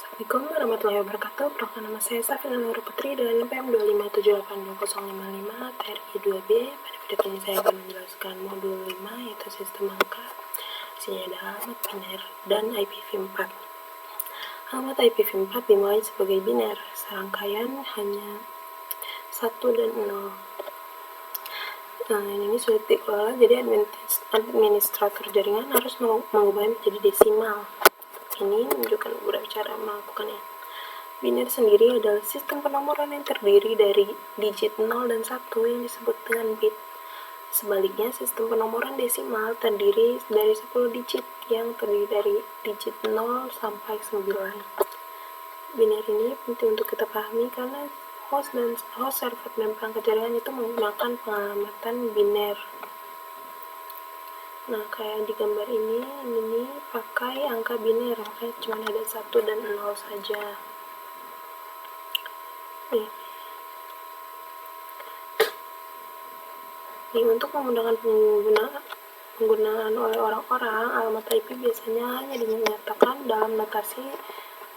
Assalamualaikum warahmatullahi wabarakatuh. Perkenalkan nama saya Safina Nurul Putri dari NPM 257820055 TRI 2B. Pada video ini saya akan menjelaskan modul 5 yaitu sistem angka. Isinya ada alamat biner dan IPv4. Alamat IPv4 dimulai sebagai biner, serangkaian hanya 1 dan 0. Nah, ini sulit dikelola, jadi administrator jaringan harus mengubahnya menjadi desimal. Ini menunjukkan beberapa cara melakukannya. Biner sendiri adalah sistem penomoran yang terdiri dari digit 0 dan 1 yang disebut dengan bit. Sebaliknya, sistem penomoran desimal terdiri dari 10 digit yang terdiri dari digit 0 sampai 9. Biner ini penting untuk kita pahami karena host, server, dan perangkat jaringan itu menggunakan pengalamatan biner. Nah, kayak di gambar ini pakai angka biner, makanya cuma ada 1 dan 0 saja. Nih, untuk memudahkan penggunaan oleh orang-orang, alamat IP biasanya hanya dinyatakan dalam notasi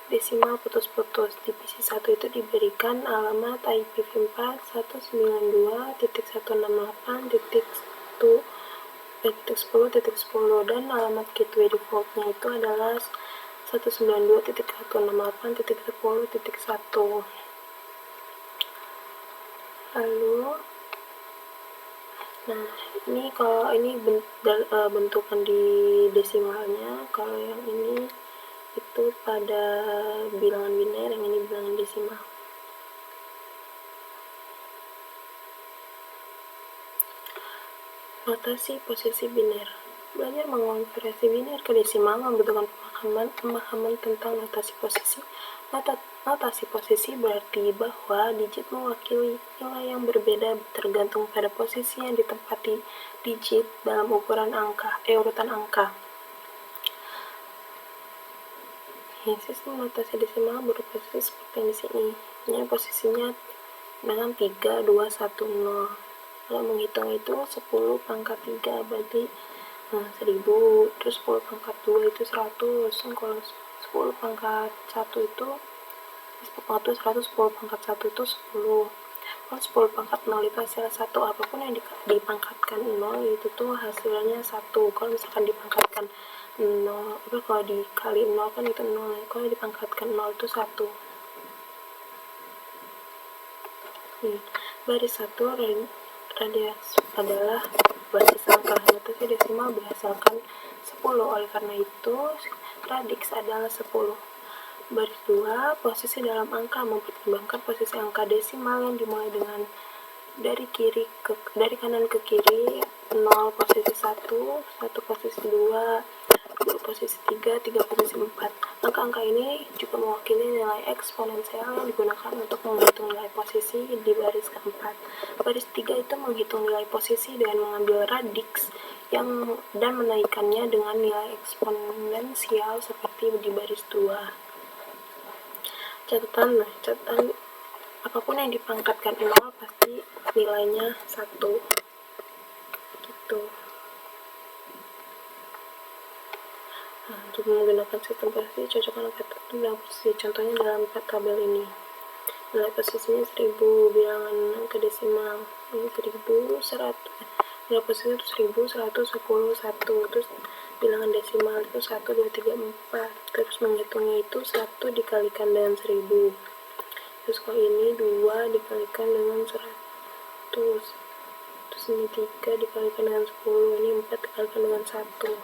desimal putus-putus. Divisi 1 itu diberikan alamat IPv4 192.168.10.10 dan alamat gateway defaultnya itu adalah 192.168.10.1. Lalu, nah, ini kalau ini bentukan di desimalnya, kalau yang ini itu pada bilangan biner, yang ini bilangan desimal. Notasi posisi biner. Belajar mengonversi biner ke desimal membutuhkan pemahaman tentang notasi posisi. Notasi posisi berarti bahwa digit mewakili nilai yang berbeda tergantung pada posisi yang ditempati digit dalam urutan angka. Sistem notasi desimal berupa seperti yang di sini. Ini posisinya dengan 3, 2, 1, 0. Kalau menghitung itu 10 pangkat 3 berarti 1000, terus 10 pangkat 2 itu 100. Kalau 10 pangkat 1 itu 100, 10 pangkat 1 itu 10. Kalau 10 pangkat 0 itu hasilnya 1. Apapun yang dipangkatkan 0 itu tuh hasilnya 1. Kalau misalkan dipangkatkan 0, kalau dikali 0 kan itu 0. Kalau dipangkatkan 0 itu 1. Baris 1 radius adalah basis angka. Notasi desimal berdasarkan 10. Oleh karena itu, radix adalah 10. Baris 2, posisi dalam angka mempertimbangkan posisi angka desimal yang dimulai dengan dari kanan ke kiri, 0 posisi 1, 1 posisi 2, 2 posisi 3, 3 posisi 4. Angka-angka ini juga mewakili nilai eksponensial yang digunakan untuk menghitung nilai posisi di baris keempat. Baris 3 itu menghitung nilai posisi dengan mengambil radix dan menaikkannya dengan nilai eksponensial seperti di baris 2. Catatan, apapun yang dipangkatkan 0 pasti nilainya 1 gitu. Nah, untuk menggunakan sistem posisi cocokkan angka tertentu dalam posisi. Contohnya dalam tabel ini, nilai posisinya 1000, bilangan angka desimal ini 1100, nilai posisi itu 1110, 1, terus bilangan desimal itu 1, 2, 3, 4, terus menghitungnya itu 1 dikalikan dengan 1000, terus kalau ini 2 dikalikan dengan 100, terus ini 3 dikalikan dengan 10, ini 4 dikalikan dengan 1,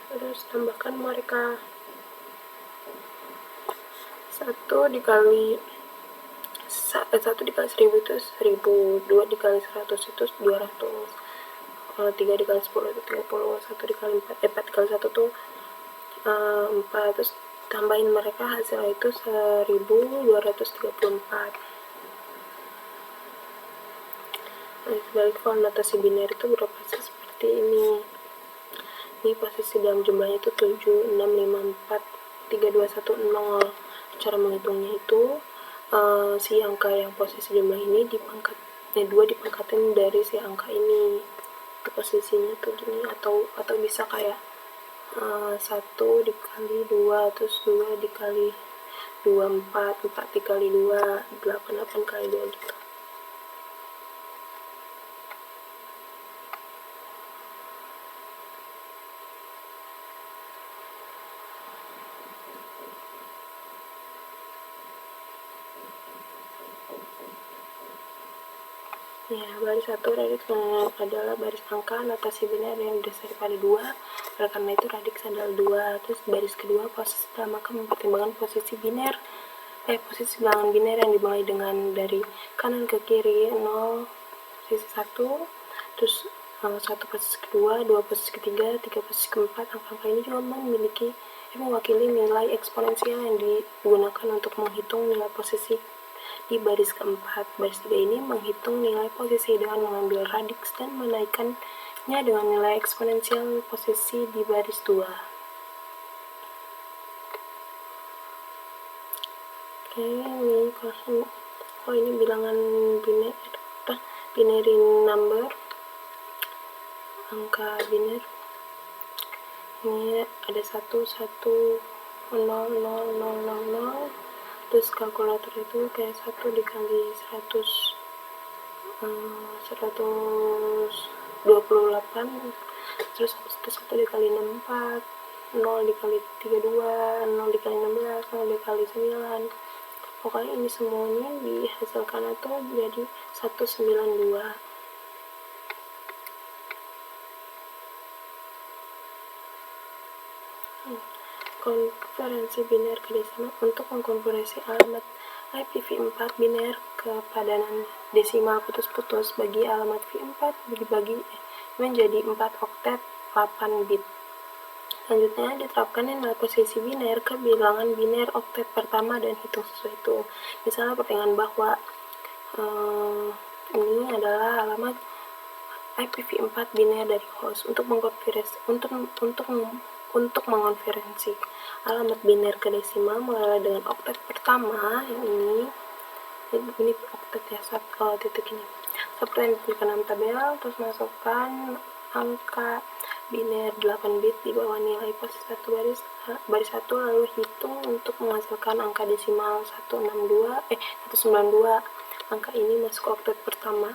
terus tambahkan mereka. 1 dikali 1000 itu 1000, 2 dikali 100 itu 200, 3 dikali 10 itu 30, 1 dikali 4 dikali 1 itu 4, terus tambahin mereka, hasilnya itu 1234. Sebaliknya kalau notasi biner itu beroperasi seperti ini. Ini posisi dalam jumlahnya itu 7, 6, 5, 4, 3, 2, 1, 0. Cara menghitungnya itu si angka yang posisi jumlah ini 2 dipangkatin dari si angka ini. Itu posisinya tuh gini, atau bisa kayak 1 dikali 2, terus 2 dikali 2, 4 dikali 2, 8 kali 2 gitu. Ya, baris 1 radix adalah baris angka notasi biner yang berdasar pada 2. Oleh karena itu radix adalah 2. Terus baris kedua posisi dalam angka mempertimbangkan posisi bilangan biner yang dimulai dengan dari kanan ke kiri 0 posisi 1, terus 1 posisi kedua, 2 posisi ketiga, 3 posisi keempat. Angka-angka ini juga mewakili nilai eksponensial yang digunakan untuk menghitung nilai posisi di baris keempat. Baris 3 ini menghitung nilai posisi dengan mengambil radix dan menaikkannya dengan nilai eksponensial posisi di baris 2. Oke, ini bilangan binary number, angka biner. Ini ada 1, 1, 0, 0, 0, 0, 0. Terus kalkulator itu kayak 1 dikali 100, 128, terus 1 dikali 64, 0 dikali 32, 0 dikali 16, 0 dikali 9. Pokoknya ini semuanya dihasilkan atau jadi 192. Konversi biner ke desimal. Untuk mengkonversi alamat IPv4 biner ke padanan desimal putus-putus bagi alamat V4 dibagi menjadi 4 oktet 8 bit. Selanjutnya diterapkan nilai posisi biner ke bilangan biner oktet pertama dan hitung sesuai itu. Misalnya pertanyaan bahwa ini adalah alamat IPv4 biner dari host. Untuk mengonferensi alamat biner ke desimal mulai dengan oktet pertama yang ini oktet ya, titik ini. Seperti yang diberikan dalam tabel, terus masukkan angka biner 8 bit di bawah nilai posisi 1 baris 1, lalu hitung untuk menghasilkan angka desimal 192. Angka ini masuk ke oktet pertama.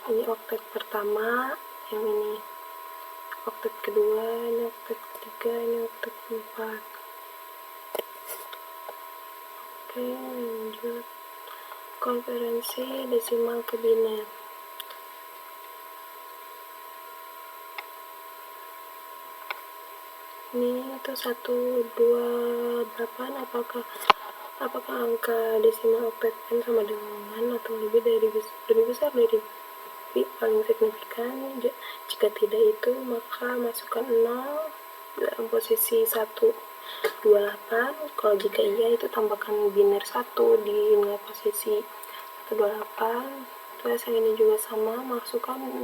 Ini oktet pertama, yang ini oktet kedua, ini oktet ketiga, ini oktet keempat. Oke, lanjut konferensi desimal ke biner. Ini itu 128, apakah angka desimal oktet n sama dengan atau lebih besar dari bit paling signifikan? Jika tidak itu, maka masukkan 0 dalam posisi 128. Kalau jika iya, itu tambahkan biner 1 di nilai posisi 128. Terus yang ini juga sama, masukkan 0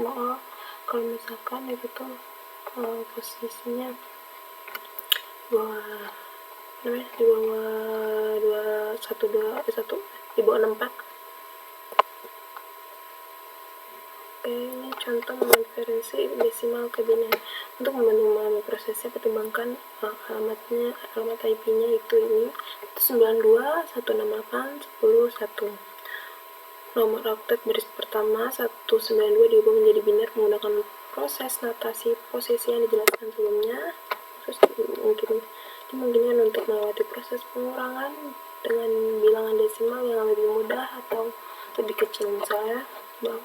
kalau misalkan itu tuh posisinya di bawah 64. Oke, ini contoh konferensi desimal ke biner. Untuk membantu memahami prosesnya, pertimbangkan alamat IP-nya itu 92, 168, 10, 1. Nomor oktet baris pertama 192 diubah menjadi biner menggunakan proses notasi posisi yang dijelaskan sebelumnya. Terus dimungkinkan untuk melewati proses pengurangan dengan bilangan desimal yang lebih mudah atau lebih kecil. Misalnya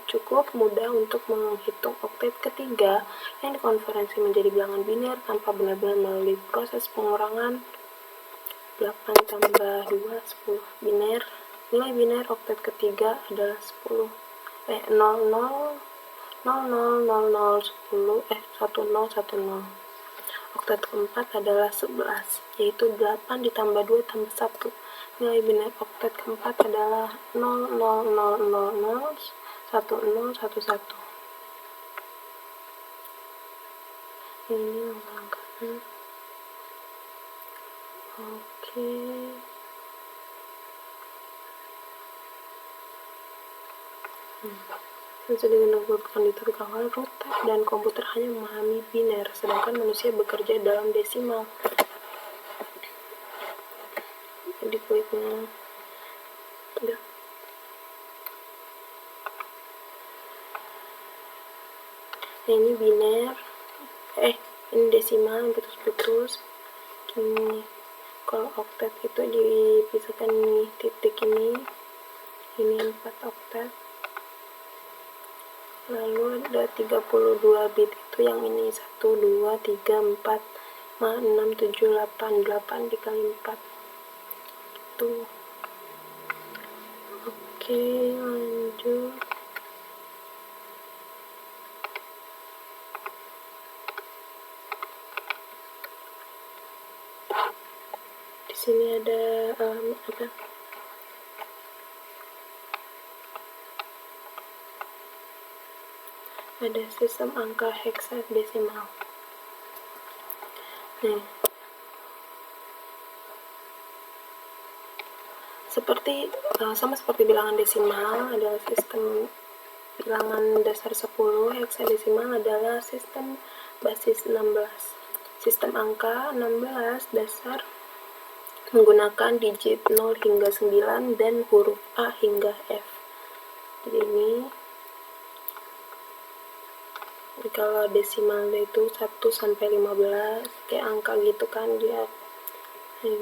cukup mudah untuk menghitung oktet ketiga yang dikonversi menjadi bilangan biner tanpa benar-benar melalui proses pengurangan. 8 tambah 2, 10 biner. Nilai biner oktet ketiga adalah 10. 10, 10, 10. Oktet keempat adalah 11, yaitu 8 ditambah 2 tambah 1. Nilai biner oktet keempat adalah 00000 1011. Ini angka-angkanya. Oke. Sudah menentukan di kawal router dan komputer hanya memahami biner, sedangkan manusia bekerja dalam desimal. Jadi kuitnya udah. Nah, ini biner, ini desimal yang putus-putus. Ini kalau oktet itu dipisahkan ini titik ini 4 oktet. Lalu ada 32 bit itu yang ini 1, 2, 3, 4, 5, 6, 7, 8 dikali 4 itu. Oke, lanjut. Di sini ada apa? Ada sistem angka heksadesimal. Nah, sama seperti bilangan desimal adalah sistem bilangan dasar 10, heksadesimal adalah sistem basis 16. Sistem angka 16 dasar menggunakan digit 0 hingga 9 dan huruf A hingga F. Jadi ini kalau desimal itu 1 sampai 15 kayak angka gitu kan dia.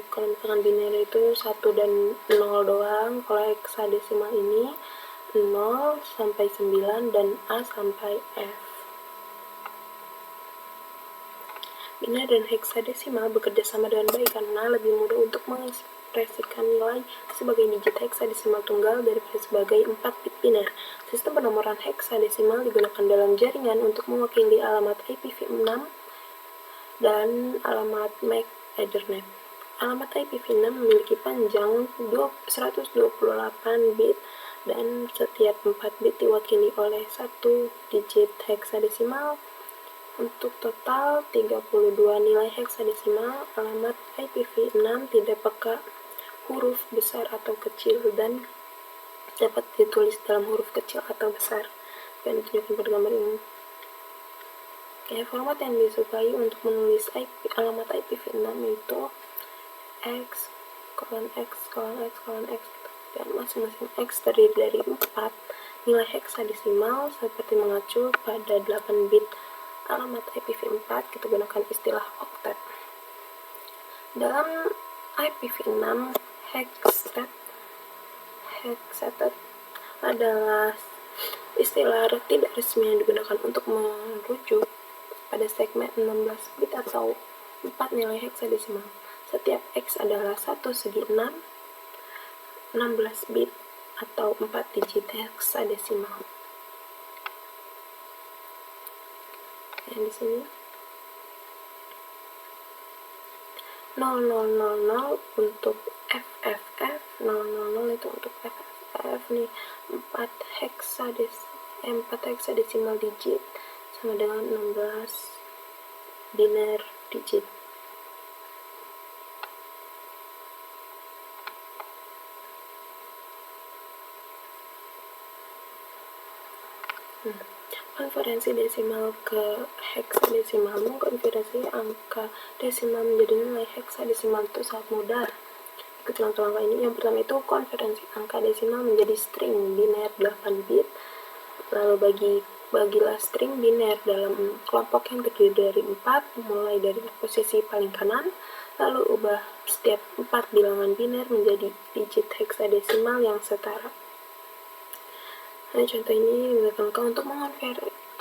Kalau misalkan biner itu 1 dan 0 doang. Kalau heksadesimal ini 0 sampai 9 dan A sampai F. Biner dan heksadesimal bekerja sama dengan baik karena lebih mudah untuk mengekspresikan nilai sebagai digit heksadesimal tunggal daripada sebagai 4 bit biner. Sistem penomoran heksadesimal digunakan dalam jaringan untuk mewakili alamat IPv6 dan alamat MAC Ethernet. Alamat IPv6 memiliki panjang 128 bit dan setiap 4 bit diwakili oleh 1 digit heksadesimal. Untuk total 32 nilai heksadesimal, alamat IPv6 tidak peka huruf besar atau kecil dan dapat ditulis dalam huruf kecil atau besar. Yang ditunjukkan pada gambar ini. Format yang disukai untuk menulis alamat IPv6 itu X, dan masing-masing X terdiri dari 4 nilai heksadesimal seperti mengacu pada 8 bit alamat IPv4. Kita gunakan istilah oktet. Dalam IPv6, hexatet adalah istilah tidak resmi yang digunakan untuk merujuk pada segmen 16 bit atau 4 nilai heksadesimal. Setiap X adalah 1 segi 6, 16 bit atau 4 digit heksadesimal. Yang di sini 0000 untuk FFF, 000 itu untuk FFF nih, 4 heksadesimal digit sama dengan 16 biner digit. Konversi desimal ke heksadesimal. Mengkonversi angka desimal menjadi nilai heksadesimal itu sangat mudah. Ikut langkah-langkah ini. Yang pertama itu konversi angka desimal menjadi string biner 8 bit. Lalu bagilah string biner dalam kelompok yang terdiri dari 4, mulai dari posisi paling kanan, lalu ubah setiap 4 bilangan biner menjadi digit heksadesimal yang setara. Nah, contoh ini digunakan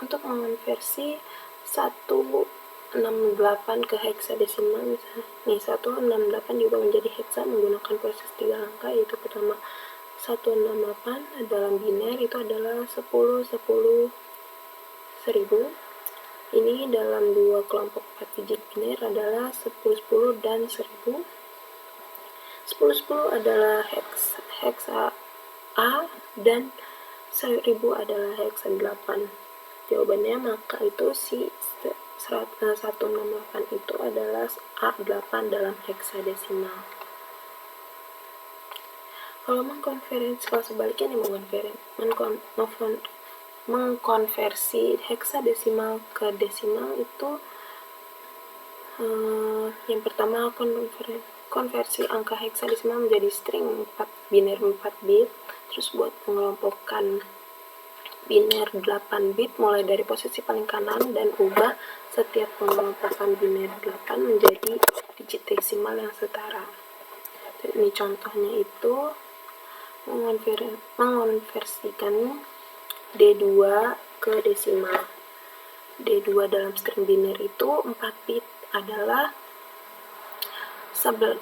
untuk mengonversi 168 ke heksadesimal. Misalnya nih 168 juga menjadi heksa menggunakan proses 3 langkah, yaitu pertama 168 dalam biner itu adalah 10 10 1000. Ini dalam 2 kelompok 4 digit biner adalah 10 10 dan 1000. 10 10 adalah heksa A dan 1000 adalah heksa 8. Jawabannya maka itu si 168 itu adalah A8 dalam heksadesimal. Kalau kalau sebaliknya nih mengkonversi heksadesimal ke desimal itu yang pertama konversi angka heksadesimal menjadi string biner 4 bit. Terus buat pengelompokan biner 8 bit mulai dari posisi paling kanan dan ubah setiap pengelompokan biner 8 menjadi digit desimal yang setara. Ini contohnya itu mengonversikan D2 ke desimal. D2 dalam string biner itu 4 bit adalah 1101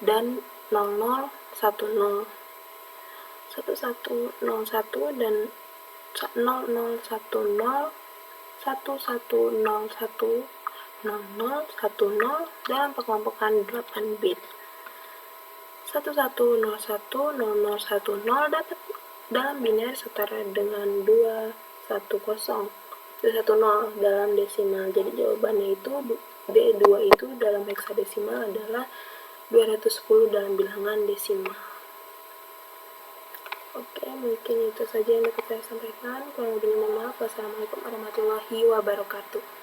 dan 0010. 1101 dan 0010, 1101 0010 dalam pengelompokan 8 bit. 1101 0010 dapat dalam biner setara dengan 210 dalam desimal. Jadi jawabannya itu D2 itu dalam heksadesimal adalah 210 dalam bilangan desimal. Oke, mungkin itu saja yang dapat saya sampaikan. Kurang lebihnya mohon maaf. Wassalamualaikum warahmatullahi wabarakatuh.